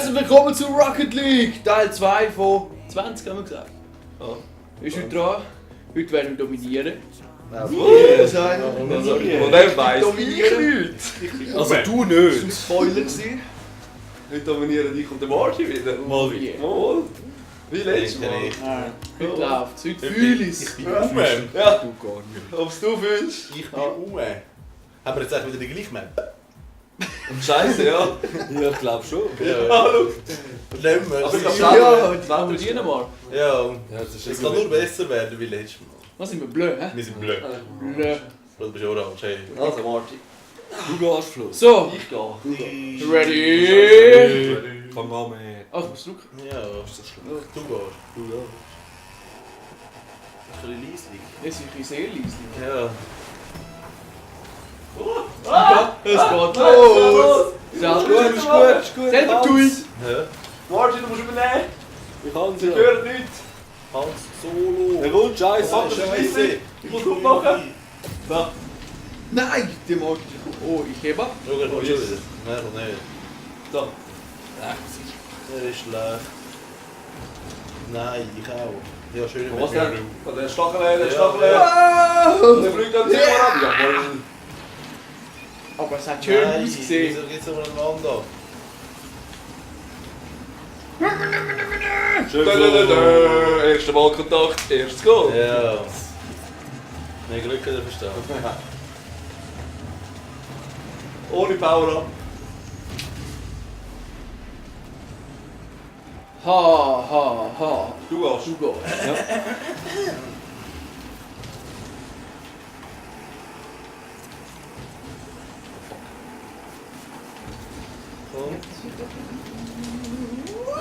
Herzlich willkommen zu Rocket League, Teil 2 von 20, haben wir gesagt. Ja. Ist heute dran. Heute werden wir dominieren. Und er weiss Dominieren. Also du nicht. Das war ein Spoiler gewesen. Heute dominieren dich und der Marty wieder. Mal wie. Mal. Wie letztes Mal. Heute läuft's, heute fühle ich es. Ich bin Ja. Ume. Ja, Du gar nicht. ob's du fühlst. Ich bin Ume. Haben wir jetzt eigentlich wieder die gleiche Map? Scheiße, ja. Ja, ich glaube schon. Hallo. Nehmen wir Aber es. ich Ja, glaub, die probieren mal. Ja, das ist es kann nur besser werden wie letztes Mal. Was sind wir blöd, hä? Wir sind blöd. Blöd. Du bist orange, hey. Also, Marty. Du gehst, Flo. So, Ich gehe. ready? Fang an, man. Ach, ich muss drücken. Ja, ist das schlimm. Du gehst. Du gehst. Das ist ein bisschen leislich. Jetzt ist ein sehr leise. Ja. Es geht los! Selber gut. Selber tun! Ja. Marty, du musst übernehmen. Ich kann Ich höre nichts. Hans Solo. Der kommt, Scheiße. Scheiße. Ich muss gut machen. Da. Nein! Der Markt. Oh, ich hebe ab. Schau, er kommt schon wieder. Nein, nicht. Da. Er ist schlecht. Nein, ich auch. Ja, schön. Was denn? Der Stachel, der Ja. Stachel. Wow! Der fliegt an den Zimmer ab. Ja, voll. Aber es hat schön Nein, ausgesehen. wieso geht's aber an Wand ab? Erster Ballkontakt, erstes Goal. Ja. Mehr Glück hat er verstanden. Ohne Power-Up. Ha. Du gehst. Du gehst. Ja.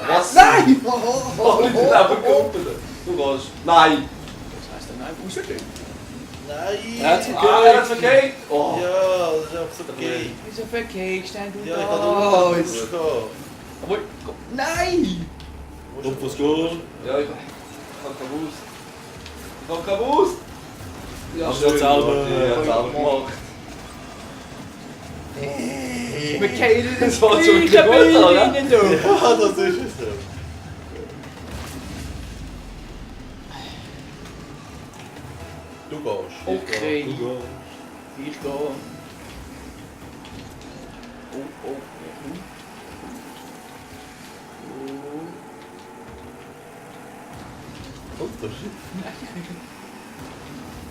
Was? Nein! Oh, ich bin einfach geopert. Du gehst. Nein. Das heisst dann nein, rausgehen. Nein! Er hat's verkehrt. Oh. Ja, das ist einfach so okay. Wieso verkekst du Ja, ich kann auch das? nicht. Aber, nein! Und was geht? Ja, ich hab keinen Wust. Ich hab keinen Wust. Ja, Hast du das selber- Ja, selber gemacht. Wir kehren Das war schon wirklich gut, oder? Ja, das ist es so. Du gehst. Okay. Du gehst. Ich gehe. Oh. Unterschied.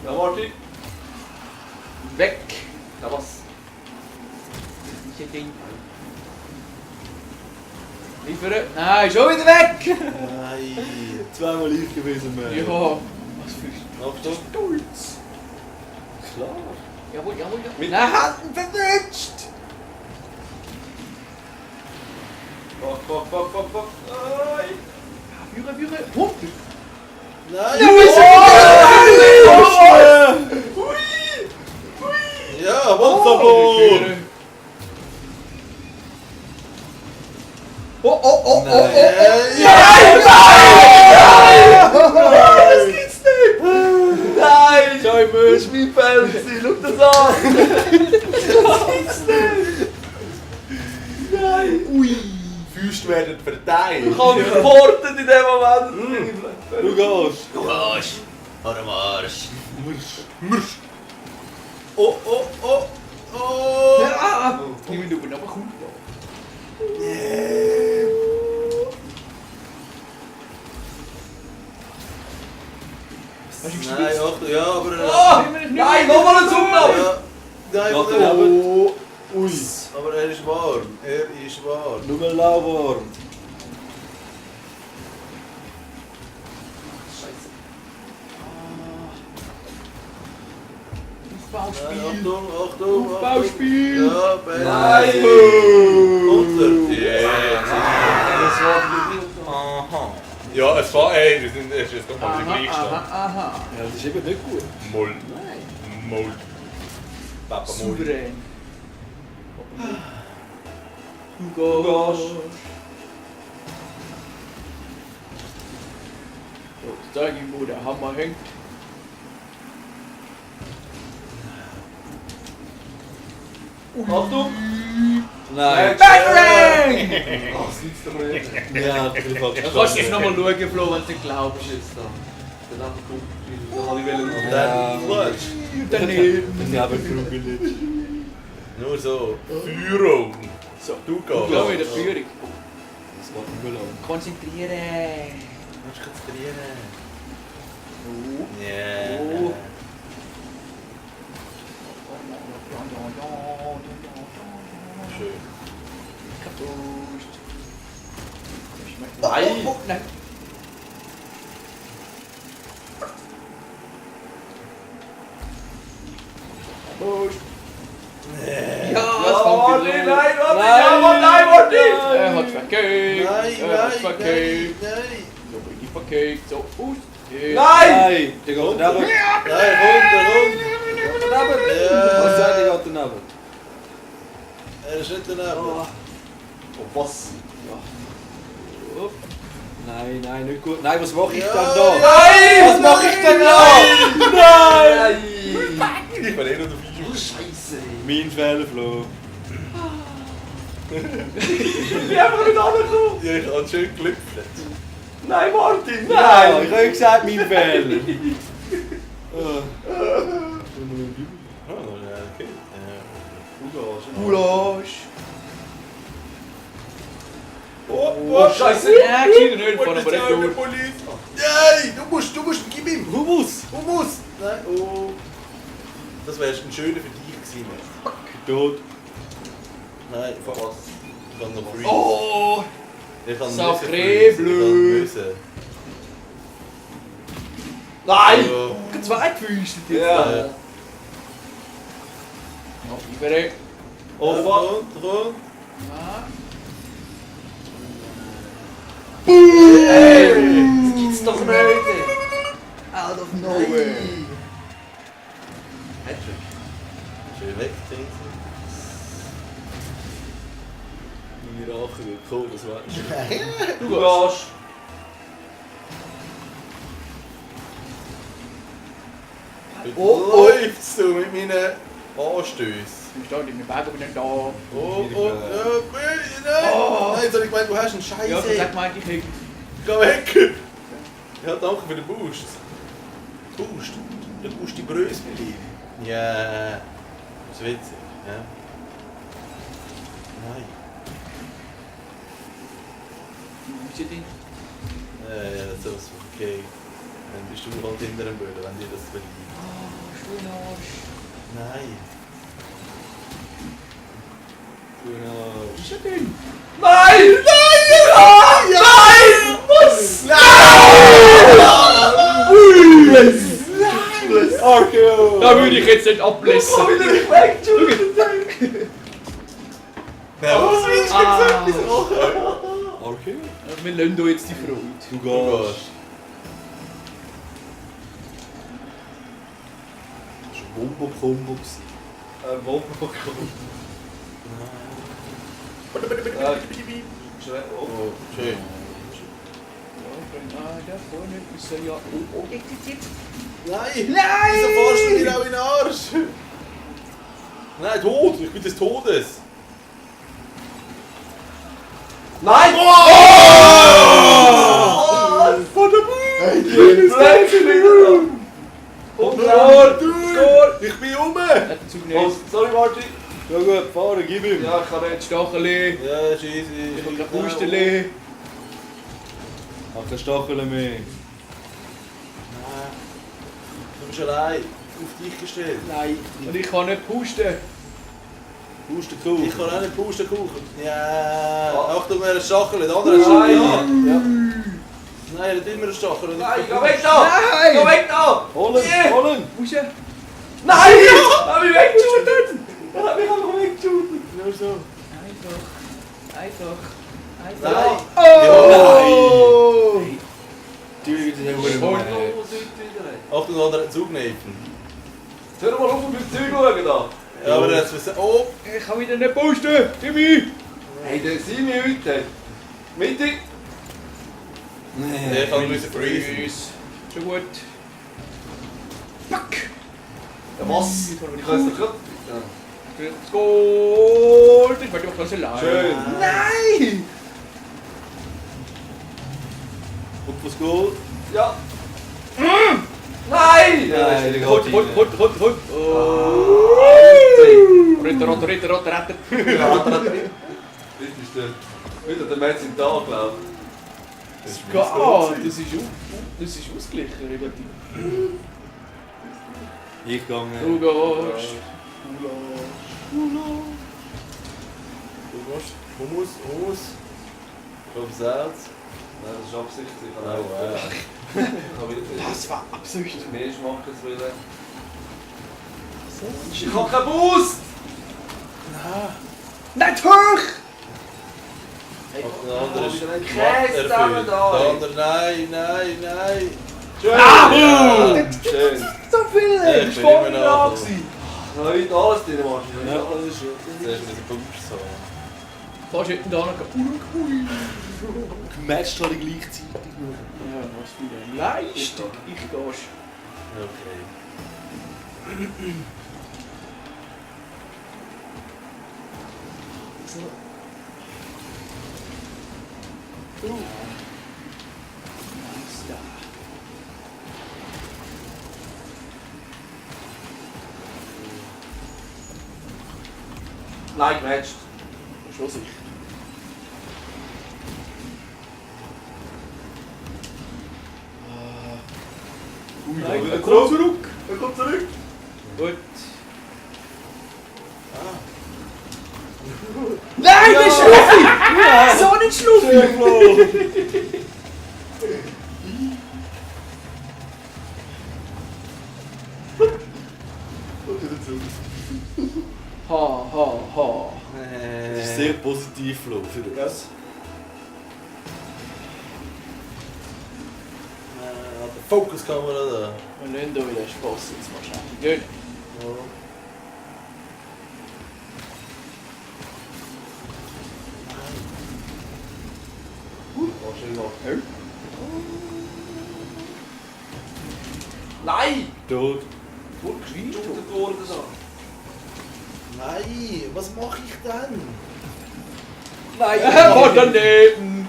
Ja, Martin. Weg! Ja, was? Das ist ein Ding. Liefern. Nein, schon wieder weg! Nein. Zweimal live gewesen, man. Ja. Was für Achtung. Stolz! Klar. Jawohl. Mit- Nein, verwünscht! Fuck. Nein. Führer. Hup! Nein! Ja, Ja, Monsterball! Oh! Das gibt's nicht! Nein! Das ist mein Feld! Schau das an! Das gibt's nicht! Nein! Ui! Füße werden verteilt. Ich habe geportet in dem Moment! Du gehst. Du gehst. Hör am Arsch. Mürsch. Oh. Ja! Ich will aber noch gut. Hast du Nein, gespitzt? Achtung, ja, aber... Nein, nochmal ein Zuglauf! Ja. Nein, Ja, aber... Ui! Aber er ist warm. Er ist warm. Nur lauwarm. Aufbauspiel! Achtung. Aufbauspiel! Ja, Bell. Nein! Unter. Das war Aha. Ja, es war, ey, wir sind erst jetzt nochmal die gleiche Stand. Aha. Ja, das ist eben nicht gut. Moll. Nein. Moll. Papa Moll. Souverän. Du gehst. So, jetzt zeige ich, wo der Hammer hängt. Achtung! Nein. Bang! Ach, das gibt's doch nicht. Ja, ich bin falsch Dann kannst du es nochmal schauen, Flo, wenn du nicht glaubst. Jetzt da. Dann kommt da habe ich wollen. Dann Flutsch. Daneben. Nebenkugel. Nur so. Führung. So, Du Flo gehst. in der Führung. Das geht nicht mehr lang. Konzentrieren. Musst du konzentrieren. Oh. Ja. Oh. Schön. Nein! Oh, nein! Ja, es kommt wieder los. Er hat verkackt! Nein, Er hat nein, verkackt! nein. So richtig verkackt! So, aus! Nein! Nein, Der geht runter. daneben. Nein, runter. Daneben! Was sagt Ja. der geht daneben? Er ist nicht daneben. Oh, was? Oh. Nein, nein, nicht gut. Nein, was mache ich Ja, dann da? ja. Was mache ich denn da? Nein! Ich bin eh noch dabei. Scheiße! Mein Fehler, Flo. Ja, ich habe schön geklüpft. Nein, Martin! Nein! Ich habe ja gesagt, mein Fehler. Ah, ja, okay. Gulasch! Oh, Scheiße! Ja, gescheit nicht von, aber nicht durch. Nein, du musst, gib ihm. Humus! Humus. Nein, oh. Das wäre ein schöner für dich gewesen. Tot. Nein, was? Ich kann noch freeze. Oh! Ich kann Sacré müssen freezen, bleu. ich kann müssen. Nein! Ja. Zwei Füße jetzt. Ja. Ja. Noch über. Oh, Ja, fuck! rund. Das gibt's doch nicht! Out of nowhere. Hattrick. Schön weggetreten. Meine Rache wird kommen, das weißt du. Du gehst. Oh, läuft's du mit meinen Anstößen? Du stehst in meinem Bag, aber nicht da. Oh, ja, nein! Oh. Nein, jetzt hab ich gemeint, du hast einen Ja, Scheiße. sag mal eigentlich nicht. Geh weg! Ja, danke für den Boost. Boost? Der Boost die Bröse, ja. Das ist witzig, ja. Nein. Wo ist die? Ja, das ist okay. Dann bist du halt hinter dem Böden, wenn dir das beliebt. Oh, Schwulenarsch. Nein. Was ist das denn? Nein! Nein! Nein! Was? RKO! Da würde ich jetzt nicht ablassen. Oh, wieder nicht weg! Ja, was willst du Ah. jetzt machen? Okay. Wir lassen hier jetzt die Freude. Du Du gehst. gehst. Das war ein Wombo-Kombo. Wombo-Kombo. Oh, schön. Da vorne ist er ja. Oh, jetzt. Nein! Nein! Wieso fährst du dir auch in den Arsch? Nein, tot! Ich bin des Todes! Nein! Von der Ich bin rum! Hat den Zug nicht. Sorry, Martin. Ja gut, fahren, gib ihm. Ja, ich kann nicht. Stacheli. Ja, scheiße. Ich habe kein Pusteli. Ach, kein Stachel mehr. Du bist allein auf dich gestellt. Nein. Und ich kann nicht pusten. Pustekuchen. Ich kann auch nicht pusten kuchen. Ja. Achtung, er ist Stachel, der andere ist Stachel. Ja. Nein, er hat immer einen Stachel. Nein, geh weg da! Nein! Geh weg da! Holen, Yeah. holen! Pusten. Nein! Hab mich weggeschootet! Er hat mich einfach weggeschootet! Nur so. Einfach. Nein! Oh! Du, das ist Voll. Achtung, der andere hat zugekniffen. Hör mal auf, mit dem Zeug schauen da! Ja, aber er hat es Oh! Ich kann wieder nicht pusten. Gib mir. Hey, der sind wir heute! Mitte! Ich kann müssen freezen. Schon gut. Fuck! Ja, was? Ich kann es doch gerade... Let's go! Ich warte kannst du allein. Schön. Nein! Und was geht? Ja. Nein! Ja, das ist wieder Hut, gut. hut, hut, hut, hut. Oh. Ritter, Ritter, Ritter, Ritter, Ritter. Das ist wieder der Match im Tag, glaube Das ist ausgeglichen, relativ. Ich gehe. Du gehst. Hummus. Aufs Herz. Nein, das ist absichtlich. Oh, wow. Das war Absicht. Mehr Schmackeswille. Ich habe keinen Boost! Nicht hoch! Der andere ist wieder nicht Macht Käse erfüllt. zusammen da. Der andere, nein. Schön! Schön! So viel! Ja, ich Das bin war immer voll noch da da. gewesen. Heute alles drin machen. Ja, das ist schön. Zuerst mit dem Boost so. Fast hinten da noch. Gematcht alle gleichzeitig nur. Ja, was für eine Leistung. Ich gehst. Okay. Nein, gematcht. Schon sicher. Nein, er er kommt kommt zurück. Er kommt zurück. Gut. Nein, der Schnuffi! So nicht Schnuffi! Ha. Das ist sehr positiv, Flo, für das. Der Fokuskamera da. Wir lassen hier wieder Spaß jetzt wahrscheinlich. Gehen. Nein! Tot. Durchgeschüttet worden da. Nein, was mache ich denn? Nein, war daneben!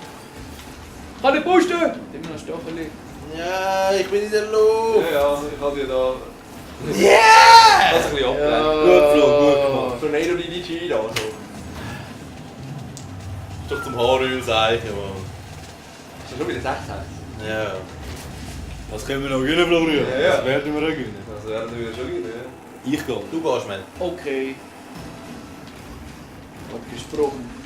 Kann ich pusten? Immer noch Stacheli. Ja, ich bin in der Luft. Ja, ich habe dir da. Yeah! Das ist ein bisschen abgelenkt. Gut, Flo, gut gemacht. Tornado di China, also. Ist doch zum Haaröl zeichen, Mann. Ist das schon wieder 6 Ja. Das können wir noch gewinnen, Florian. Ja, ja. Das werden wir auch gewinnen. Also werden wir wieder schon wieder, ja. Ich gehe. Du gehst, Mann. Okay. Abgesprochen.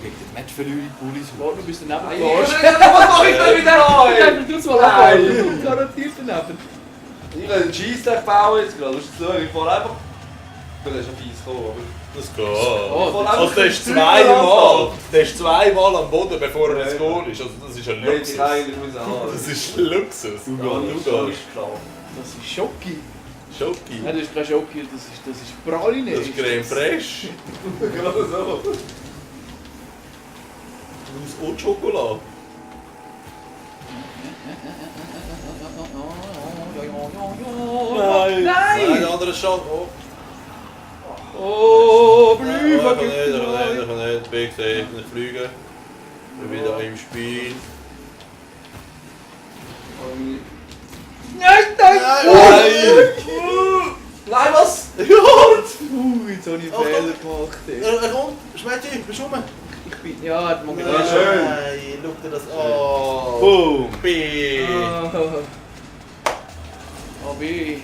Gegen den Matchverlierer Pullis. Warte, du bist daneben Nein, gegangen. was mache ich denn wieder an? Du mal Nein. Garantiert daneben. Ich will einen Cheese-Tag bauen jetzt gerade. Musst du schauen, ich fahre einfach. Das ist schon fies gekommen, aber. Das geht. Oh, Also der ist zweimal. Der ist zweimal am Boden, bevor er ins Goal ist. Also das ist ein Hätte Luxus. ich eigentlich müssen haben. Das ist Luxus. Du gehst. Klar. Das ist Schoki. Schoki. Nein, das ist kein Schoki, das ist Praline. Das ist Creme Fraiche. Gerade so. Aus Haute Schokolade. Nein! Nein, der andere Schal. Oh. Oh, Ich Blüfer kann nicht. Big safe, nicht fliegen. Wir sind wieder im Spiel. Nein! Nein, was? Jetzt habe ich einen Fehler gemacht. Er kommt, Schmetti, bist du rum? Ich bin. Ja, hat man Ja, gedacht. schön. Nein, schau dir das an. Boom. B. A, B, Y.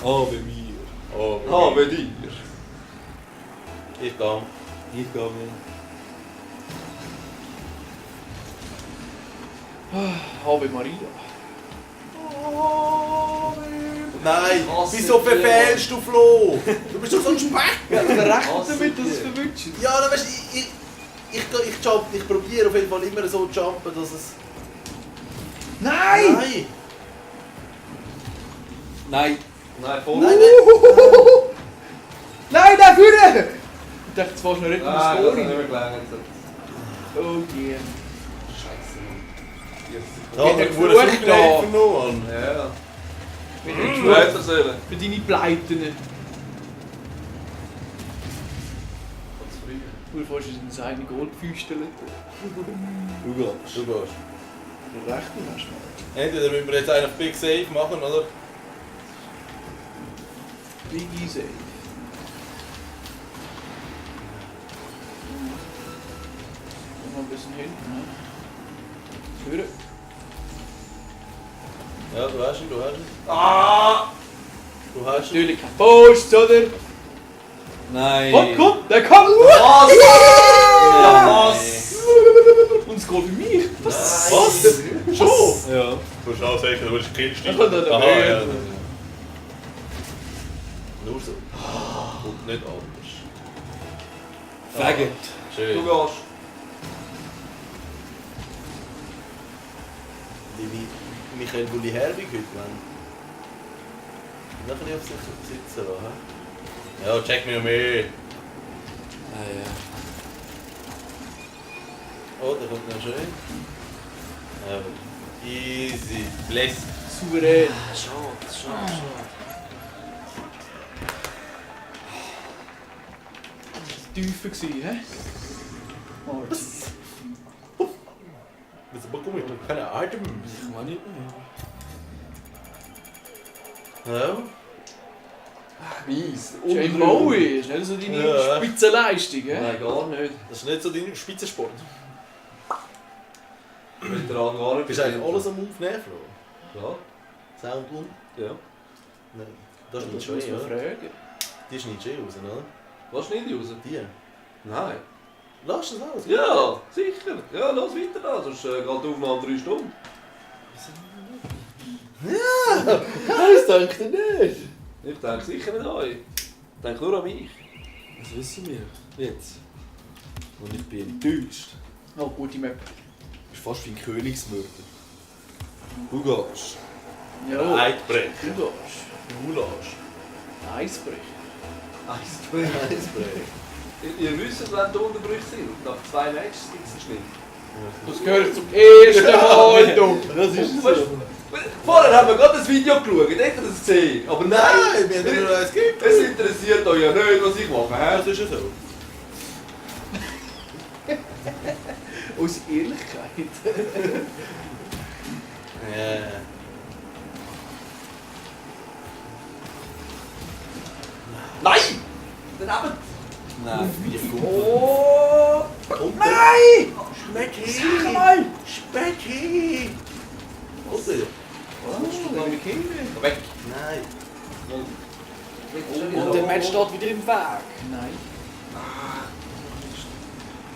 Oh, bei mir. Oh, Ah, bei dir. Ich gehe. Ich gehe. Ave Maria. Nein, Was wieso ist denn? verfehlst du, Flo? Du bist doch so ein Speck. Ja, wer rechnet Was damit, dass es ist verwünscht ist? Ja, dann weißt du, ich jump, ich probiere auf jeden Fall immer so zu jumpen, dass es... Nein! Nein! Nein! Nein, voll. Nein, Nein, da vorne! Ich dachte, jetzt fährst du noch nicht Nein, ins das hat Goal nicht rein. mehr gelangt. Oh yeah. Scheiße, Mann. Da hat er Mit wohl der ein Fluch Fluch verloren. Ja. Später sollen. Für deine Pleiten. Nur vorher ist es eine Goldfüstel. Du gehst. Rechten hast du. Entweder müssen wir jetzt einen Big Save machen, oder? Big Easy. Noch ein bisschen hinten, ne? Hören. Ja, du hast ihn. Du hast ihn. Natürlich kein Post, oder? Nein. Oh, komm, der kommt! Was? Ja, Und es geht für mich. Was? Schon? Ja. Du musst auch sagen, du bist Kind. Dann kommt er Aha, dabei. ja. Nur so. Und nicht anders. Faggot. Schön. Du gehst. Liebe Michael Bulli Herbig heute, Mann. Noch ein bisschen auf sich sitzen lassen. Ja, check mich noch mehr. Ah ja. Oh, da kommt noch schön. Ja, easy. Bless. Souverän. Schade. Tiefer gewesen, hä? Jetzt bekomme ich noch keine Atem. Ich kann nicht mehr. Ja. Weiss. Jay Bowie ist nicht so deine Ja. Spitzenleistung, hä? Nein, gar nicht. Das ist nicht so dein Spitzensport. Mit der anderen gar nicht. Bist du eigentlich alles am Aufnehmen, Flo? Ja. Sound und? Ja. Nein. Das ist Das nicht muss schön, man oder? fragen. Die ist nicht schön raus, oder? Was schneide ich raus? Die? Nein. Lass das alles. Ja, sicher. Ja, lass weiter da, sonst geht die Aufnahme 3 Stunden. Das denkt ihr nicht. Ich denke sicher nicht an euch. Ich denke nur an mich. Das wissen wir jetzt. Und ich bin enttäuscht. Oh, gute Map. Du bist fast wie ein Königsmörder. Du gehst. Ja, Eidbrech. du gehst. Gulasch. Eisbrech. Eisbrech. Ihr wisst, wenn die Unterbrüche sind. Nach 2 Matches gibt es einen Schnitt. Das gehört zum ersten Mal, du. Das ist Weißt du, vorher haben wir gerade das Video geschaut, ich hätte das gesehen. Aber nein, Nein, wir haben nur eins gegeben. es interessiert euch ja nicht, was ich mache. hä? Das ist ja so. Aus Ehrlichkeit. Ja. Nein! Daneben! Nein, wie gut. Oh! Kommt Nein! Specki! Sag mal! Specki! Oder? Oh, meine Kinder. Weg! Nein. Und der Match steht wieder im Weg. Nein.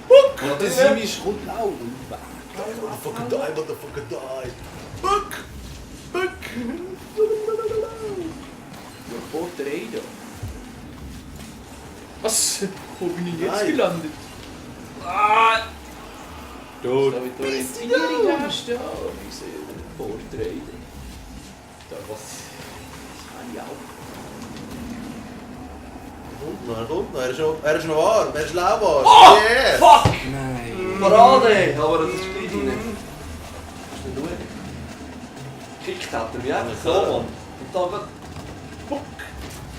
Und der Simi kommt auch im Weg. Motherfucker die, motherfucker die. Buck! Buck! Ja, vor der Rede. Was? Wo bin ich jetzt Nein. gelandet? Tot. Da wird Orientierung hast du ja. Ich sehe vor der Rede. Da, was? Das kann ich auch. Kommt noch. Er ist noch warm. Er ist lauwarm. Oh! Yeah. Fuck! Nein. Parade! Aber das ist gleich rein. Musst du schauen. Gekickt hat er mich einfach so, Mann. Und dann geht...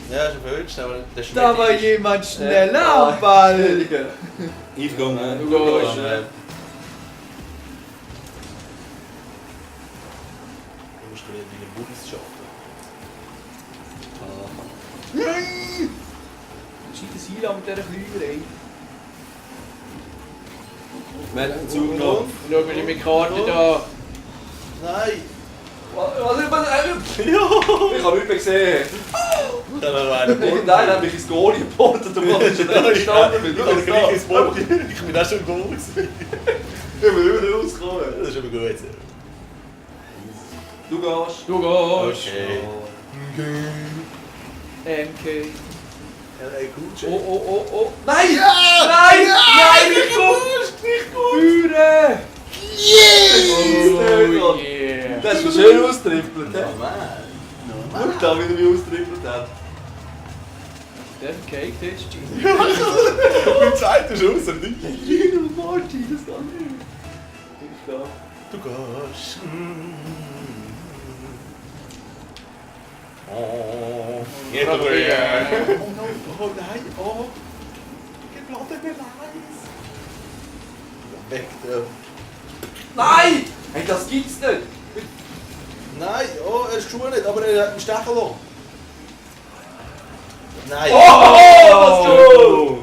Ja, ist verwünscht, aber das ist Da war jemand schneller am Ball. Ich gehe. Du gehst. Du musst deine Bubis schaffen. Scheiße Heil mit dieser Klügerei. Wer hat den Zug noch? Schau mal die Karte da. Nein! Was ist das? Ich habe nichts mehr gesehen. Da war einer Nein, hat mich ins Goal geportet und was ist denn gestanden mit? Ich bin gleich ins Boot. Ich bin auch schon im Goal gewesen. Ich will wieder rauskommen. Das ist aber gut. Du gehst. Du gehst. Okay. MK. Ja, ey, gut Oh, oh, oh, oh. Nein! Nein! Nein, nicht gut! Nicht gut! Führe! Oh, Oh yeah. Das ist schön austrippelt. Normal. Schau da, wie er mich austrippelt hat. Der Cake Test. Du zeigst es aus, oder nicht? Gino und Marty, das kann nicht. Ich da. Du gehst. Oh. Geht aber ja. Oh no, oh nein, oh. Gebladen Beweis. Weg da. Nein! Hey, das gibt's nicht! Nein, oh, er ist schon nicht, aber er hat einen Stachel lassen. Nein. Oh, was du!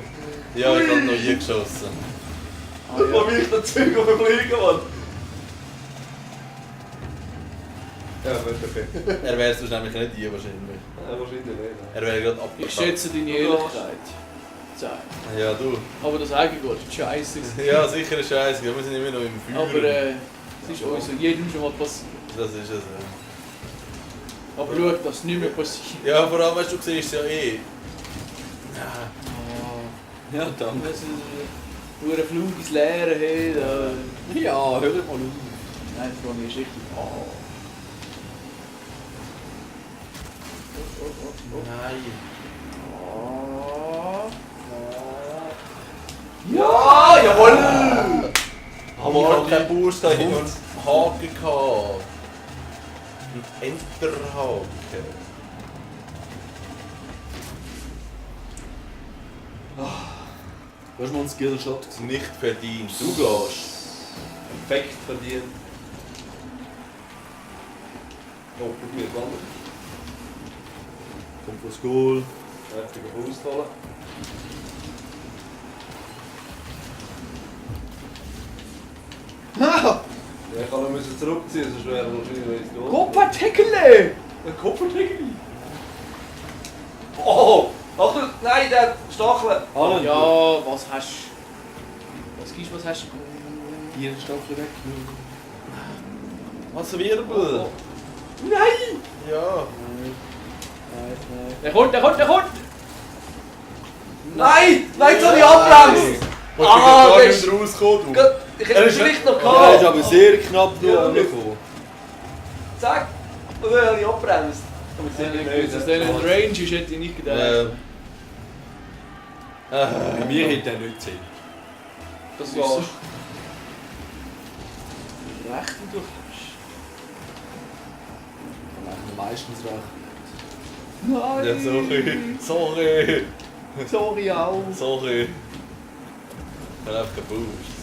Ja, ich habe noch hier geschossen. Wo will ich das Zeug auf den Fliegen, Mann? Ja, wird okay. Er wäre es wahrscheinlich nicht hier wahrscheinlich. Wahrscheinlich nicht. Er wäre gerade Ich abgekackt. schätze deine Ehrlichkeit. Zeig. Ja, du. Aber das Eigengut ist scheiße. Ja, sicher ist scheiße. Wir sind immer noch im Feuer. Aber es ist uns jedem schon mal passiert. Das ist es. Aber schau, dass es nicht mehr passiert. Ja, vor allem, weißt du, siehst es ja eh. Ja, danke. Wenn du einen Flug ins Leere hast, Ja, hör mal auf. nein, die Frage ist richtig. Nein. Ja, jawohl! Aber ich habe keinen Boost, ich habe nur einen Haken gehabt. Ein Enterhaken. Du hast mal einen Skillshot gesehen. Nicht verdient. Du gehst. Perfekt verdient. Oh, gut mir wandern. Kommt fürs Goal. Heftiger Boost holen. Ja, ich kann noch zurückziehen, sonst wäre er wahrscheinlich ins Goal. Kopfverteckele! Ein Kopferdeckel! Oh! Achtung! Nein, der Stachel! Allen. Ja, was hast du? Was hast du? Hier ist Stachel weg. Was ein Wirbel. Nein! Ja. Nein. Der kommt! Nein! Nein, jetzt habe ich abbremst! Du Ah, bist gar der nicht rausgekommen, du. Ich hätte es vielleicht noch Er ist gehabt! aber sehr knapp nur Ja. angekommen. Zack! Und dann habe ich abbremst. Wenn es dann in der Range ist, hätte ich nicht gedacht. Bei mir hätte er nicht gesehen. Das ist Ja. so. Recht, wie du hast. Aber meistens recht. Nein! Ja, sorry. Sorry auch! Sorry. Ich habe einfach keinen Boost.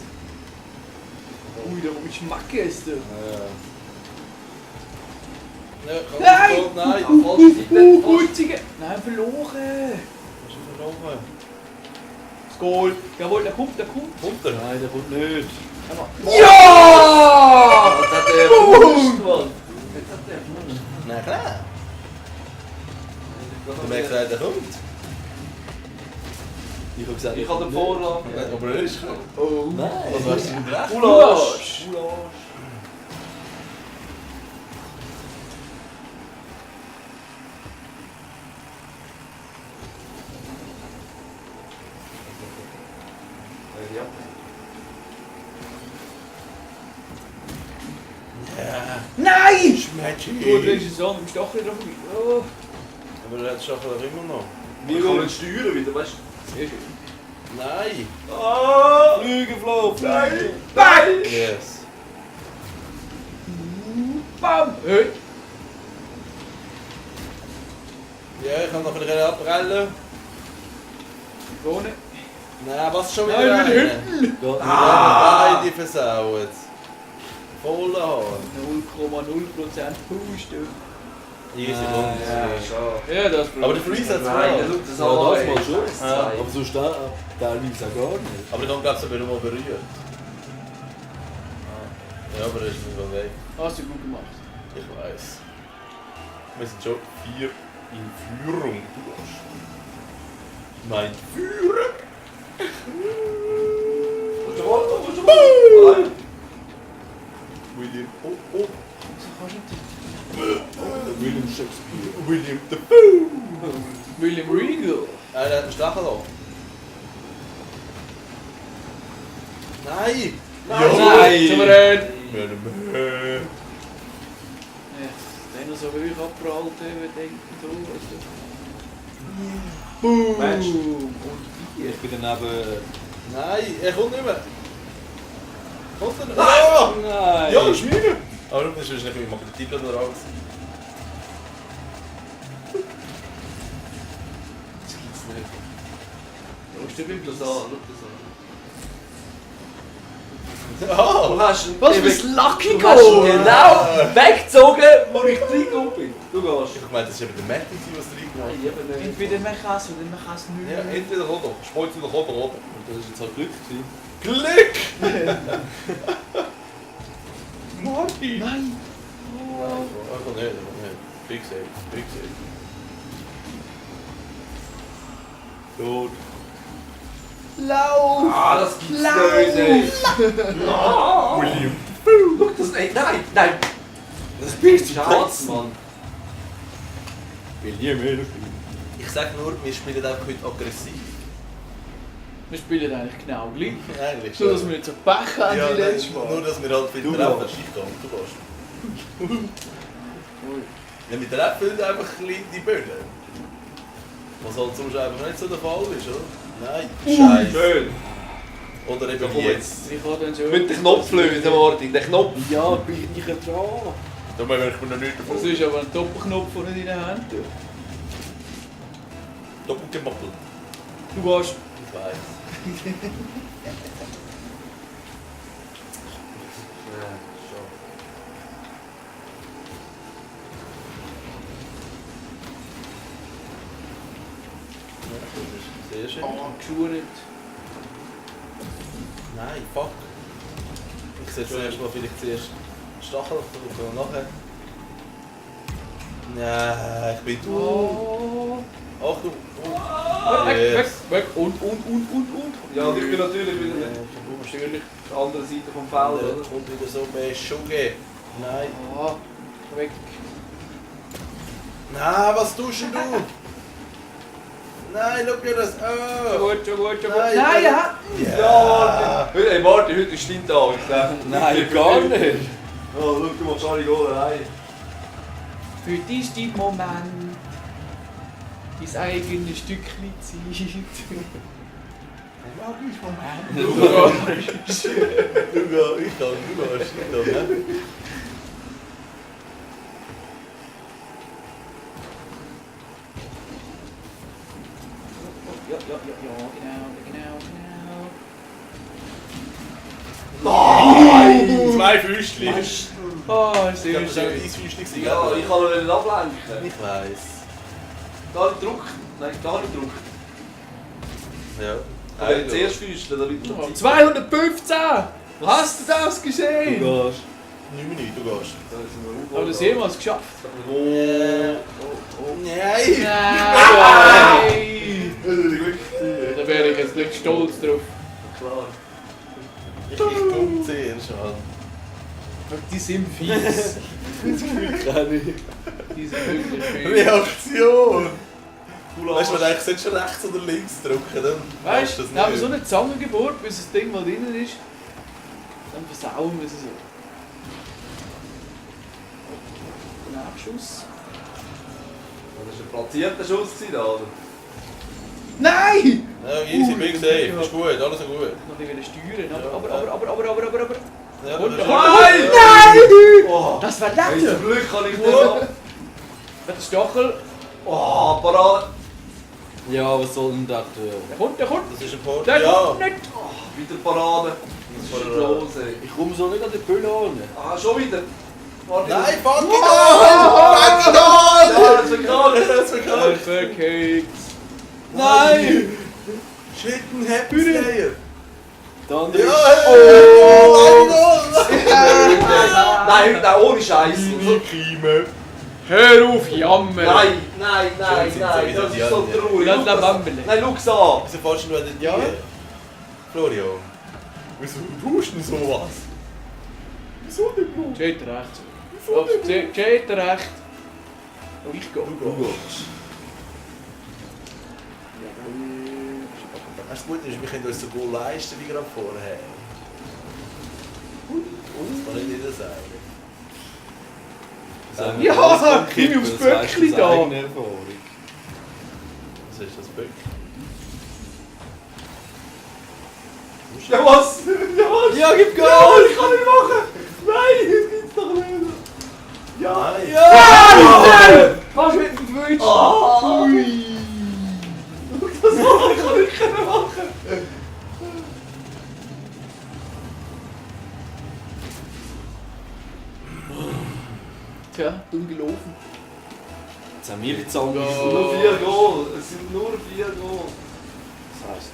Ui, da komm ich Macke ist du! Ja, komm, Nein! Gold, nein. Falsche Seite! Gutzige! Nein, verloren! Hast du verloren? Das Goal! Jawohl, der kommt! Kommt er? Nein, der kommt nicht. Ja! Jetzt hat er Boost, Mann! Jetzt hat er Boost. Na klar. Du merkst, er kommt. Ich habe gesagt, Ich habe den Vorlauf. Aber er ist gekommen. Oh! Nein. Was hast du denn recht? Gulasch! Ja. Ja. Nein! Schmetschig. Gut, dann ist es so, im Stachel drauf. Oh! Aber er hat es doch immer noch. Ich kann nicht steuern wieder, weißt Sehr schön. Nein. du? Ah! Flügelflow, Flügel. Back! Yes. Bam! Hey! Ja, ich kann noch wieder abprallen. Vorne. Nein, was schon wieder Nein, wieder eine? hinten! Ah! Beide versaut. Voll an. 0,0% Puste. Easy Nein. Runde. Schade. Ja, das Aber der Freeze hat es Nein, mal. das Ja, auch das mal schon. Zwei. Aber sonst teilweise auch gar nicht. Aber ich habe glaube ich mal berührt. Ja, aber er ist nicht mal weg. Hast du gut gemacht. Ich weiß. Wir sind schon 4 in Führung. Du hast. Mein Führer. Musst du warten, musst du warten. William. Oh, oh. William Shakespeare. William the Boo. William Regal. Er hat einen Stachel da. Nein! Nein! Souverän! Nein! Wenn er so ruhig abprallt, denkt so, weißt du. Boom. Match. Ich bin daneben. Nein, er kommt nicht mehr! Kommt er nicht? Ah! Nein! Ja, das ist meine! Aber das ist nicht, ich mache den Titel da raus. ist der Schau das Beweis? an, schau das an. Ah! Du hast ihn Was für eben- ein Lucky Du hast ihn Goal! genau weggezogen, wo ich reingekommen bin. Du gehst. Ich meine, das ist eben der Matty, was reingenommen Nein, eben nicht. Entweder man kann es oder man kann es nicht. Ja, entweder oder. Spalt wieder oder. Und das ist jetzt halt Glück gewesen. Glück! Martin! Nein! Einfach nicht, einfach nicht. Big Save, Big Save. Gut. Lauf! Ah, das gibt's nicht, ey. William. Schau das, ey, nein. Das bist du Scheiße, trotzdem. Mann. William, ey, Ich sag nur, wir spielen einfach heute aggressiv. Wir spielen eigentlich genau gleich. Eigentlich So, dass wir nicht so Pech haben ja, wie nein, letztes Mal. nur, dass wir halt viel Du treffen. gehst. Du gehst. Ja, wir treffen einfach klein die Böden. Was halt sonst einfach nicht so der Fall ist, oder? Nein, Scheiße. Schön. Oder eben Ja, komm jetzt. Ich kann dann schon... Mit dem Knopf lösen, Martin, den Knopf. Ja, bin ich dran. Da merke ich mir noch nicht davon. Das ist aber ein Doppelknopf, den ich in der Hand habe. Doppelgemoppelt. Du gehst... Ich weiss. Sehr schön. Oh, geschurt. Nein, fuck. Ich setze zuerst mal vielleicht zuerst Stachel und nachher. Nein, ich bin du. Oh. Achtung. Weg, weg, Yes. weg. Und. Ja, und ich bin natürlich wieder Natürlich. auf der anderen Seite vom Feld, Oder oder? kommt wieder so bei Schuge. Nein. Ah, weg. Nein, was tust denn du? Nein, schau dir das an. Gut, schon gut, schon gut. Nein, Nein, ja. ja. Ja, Martin. Hey, Martin, heute ist dein Tag. Ich sag. Nein, gar nicht. Oh, schau, du machst alle Goal allein. Für dich ist dein Moment. Dein eigenes Stückchen Zeit. Du gehst, ich kann, du gehst, ne? Ja, genau. Nein! Zwei Füßchen. Oh, Ich sehr glaube, das war schön. dein Füßchen. Ja, ich kann noch nicht ablenken. Ich weiss. Gar nicht gedruckt. Nein, gar nicht gedruckt. Ja. Aber jetzt zuerst füßeln, damit du Zeit 215! Hast du das Du gesehen? gehst. 9 Minuten, du gehst. Haben wir das jemals geschafft? Nein! Nein! Da wäre ich jetzt nicht stolz drauf. Klar. Ich komme zuerst, Mann. Die sind fies. Kann ich. Die sind wirklich fies. Reaktion! Weißt du, wenn du eigentlich solltest du rechts oder links drücken, dann Weißt du, das da haben wir so eine Zangengeburt, bis das Ding mal drin ist. Dann versauen wir es so. Nachschuss. Das war ein platzierter Schuss, da, oder? Nein! Ja, easy, big safe. Ja. Ist gut, alles ist gut. Ich noch nicht wieder steuern, Ja. aber. Ja, Und das ist- Nein! Nein! Oh, Das war hey, lecker! zum Glück kann ich nicht. Der Stachel. Oh, Parade. Ja, was soll denn das tun? Der kommt. Das ist ein Port. Der Ja! kommt nicht. Wieder Parade. Was ist denn los, ey? Ich komme so nicht an den Bühne an. Ah, schon wieder. Martin. Nein, fuck it Oh! all! Fuck it all! Ja, das ist bekannt. Das ist bekannt! Perfekt. Nein! Shit, ein Happy Slayer! Der andere Ja! ist... Nein, nein, ohne Scheiß. Kime! Hör auf, jammern. Nein, Schon sind nein, sie das wieder ist so die anderen. traurig. Lass Schau den das- Bambele. Nein, schau es an. Wieso fährst du denn Ja. die? Florian, wieso tust du denn sowas? Wieso denn, Bro? Geht recht. Geht recht. Oh, ich gehe. Du gehst. Das Gute ist, wir können uns so gut leisten wie gerade vorher. Das kann ich nicht sagen. Ja, Kimi aufs Böckli da. Eigene Erfahrung. Was ist das Böck? Ja, was? Ja, was? Ja, gib Ja, Gas! ich kann nicht machen. Nein, das gibt's doch nicht. Ja! Nein! Fast mit dem Twitch. Ah! Ui. Das kann ich nicht machen. Tja, dumm gelaufen. Jetzt haben wir die Zahlen. Es sind nur 4 Goal. Es sind nur 4 Goal. Das heisst,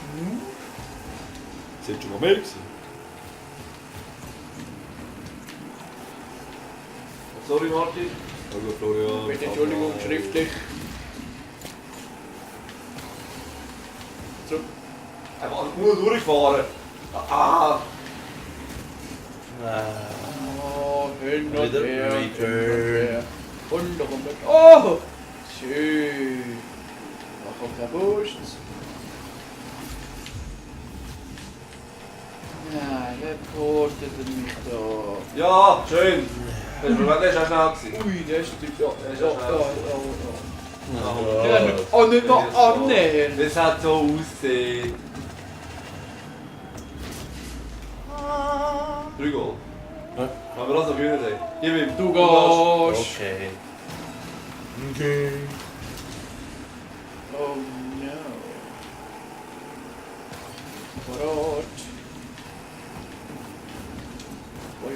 das hätte schon mal mehr gewesen. Sorry Martin. Hallo Florian. Bitte Entschuldigung, schriftlich. Zurück. Einfach nur durchfahren. Ah! Oh, hin und Wieder her. Return. Und noch einmal. Oh! Schön. Mach auch kein Wurst. Nein, wer postet denn mich da? Ja, schön. Der ist auch schnell gewesen. Ui, der ist natürlich. Ja, Der ist ja, auch schnell. ja. Ja, oh, nicht mal annähernd. Es hat so ausgesehen. 3 Goal. Ja. Wenn wir das noch gewinnen sehen. Gib ihm. Du gehst. Okay. Oh no. Parat. Ui.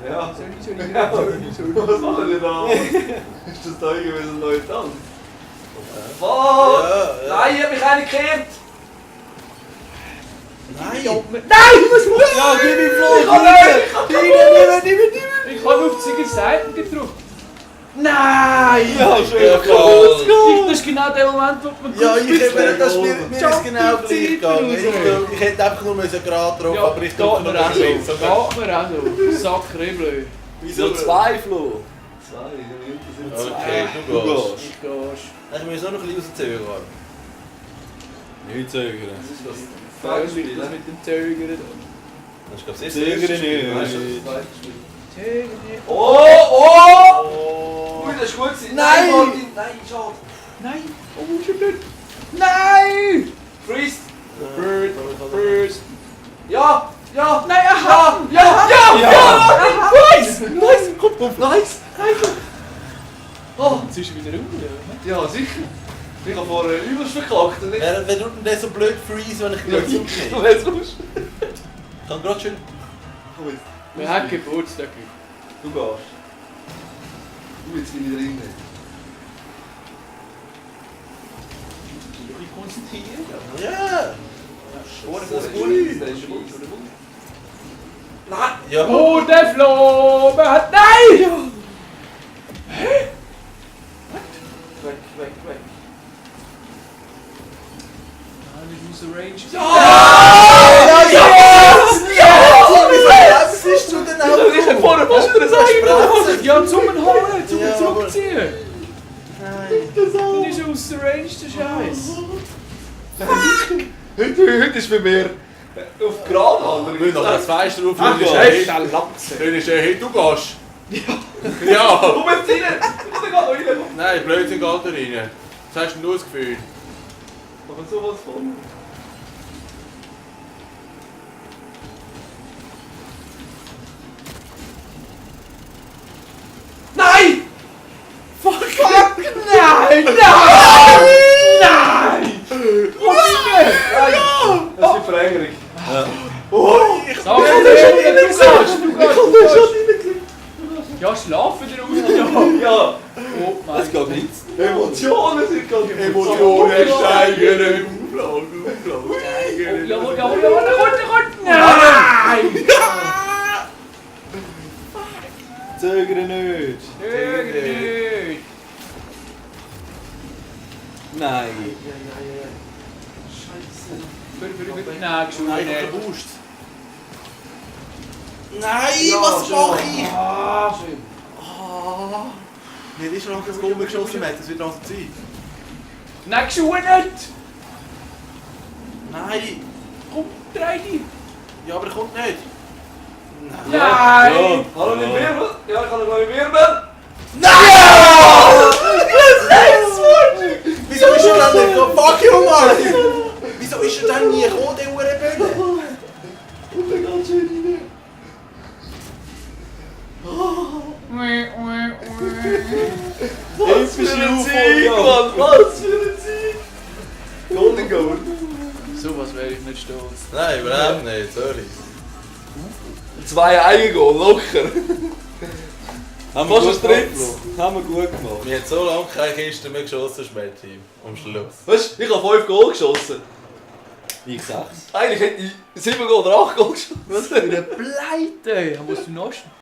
Ja. Sorry. Was machen wir da? Ist das da irgendwie ein neuer Tanz? Was? Ja. Nein, ich hab mich einer gekehrt! Nein! Ja, gib ihm Florian! Ich habe auf die Seiten gedrückt. Nein! Ja, schön. Ja, Das ist genau der Moment, wo man Ja, ich kurz hätte das Spiel mir ist genau Jump gleich in die gegangen. Zeit Ich hätte einfach nur gerade drauf, Ja, aber ich geht drücke mir noch auch so. ein Geht bisschen. mir auch so. Sackribbel. Wieso 2, Flo? 2, das sind Okay, du Du gehst. gehst. Ich gehst. Ich muss noch ein bisschen rauszögern. Nicht zögern. Das ist das Freilich Zweitspiel, das ne? mit dem Zögern. Das ist, glaube ich, das Zögern erste Spiel. nicht. Weißt du, das Zweitspiel. Zögern. Oh! Oh! Oh. Ui, das ist gut gewesen. Nein! Martin! Nein, schade. Nein! Oh, schon blöd. Nein! Freeze! First. Ja! Ja! Nein, aha! Ja! Ja! Ja! Nice! Nice! Komm, Nice! Oh! jetzt ist er wieder unten. Ja, sicher. Ich habe vorher übelst verklagt. Und Wer tut denn der so blöd freeze, wenn ich wieder zurücknehme? Du jetzt kommst. Kann gerade schön. Komm jetzt. Wir haben Geburtstag. Du gehst. Du, jetzt bin ich drin. Ich konzentrieren. Ja! Das ist gut. Das ist gut. Nein! Ja! Oh, der Flo! Wer hat. Nein! Weg, weg, weg. Nicht aus der Range. Was bist du denn auch? Ich hab vorher fast wieder so Spratzen. Ja, zum Holen, zum Ja, Zurückziehen. Nein. Das ist aus der Range der Scheiß. Heute ist bei mir auf Gradhand. Ich will noch das Fenster Ah, aufhören. du Hey, der Latze. hey, du gehst. Ja! Komm jetzt rein! Ich kann gar nicht rein. Nein, Blödsinn geht da rein. Das hast du nur das Gefühl. Aber sowas von. Nein! Fuck! Nein! Nein! Nein! Komm nicht mehr! Das ist die Verlängerung. Sag mir, du gehst! Ja, schlaf wieder raus! Ja, Oh mein Es geht nicht. Emotionen sind gerade Emotionen steigern. Jawohl, jawohl, jawohl, der kommt! Nein! Zögern nicht. Nicht! Nein. Nein, schon Nein, nicht. du Boost. Nein, Ja, was schön. mache ich? Ah, Ah. Nicht ist noch das Goal geschossen hat, das wird langsam Zeit. nein, schon nicht! Nein. Komm, dreh dich! Ja, aber er kommt nicht. Nein! Hallo, mit Wirbel? Ja, ich kann noch mit Wirbel. Wieso ist er dann nicht gekommen? Fuck you, Martin! Wieso ist er dann nie gekommen, der Uhrenböde? Und dann geht schön rein. Was für ein Sieg, Mann! Was für ein Sieg! Goal nicht stolz. Nein, überhaupt nicht, sorry. 2 Eigengoal, locker. Haben Fast wir ein gut drittes. gemacht, Bro. Haben wir gut gemacht. Wir haben so lange keine Kiste mehr geschossen, Schmerz-Team. Am Schluss. Weißt du, ich habe 5 Goal geschossen. Ich 6. Eigentlich hätte ich 7 oder 8 Goal geschossen. Was für eine Pleite! Was du noch?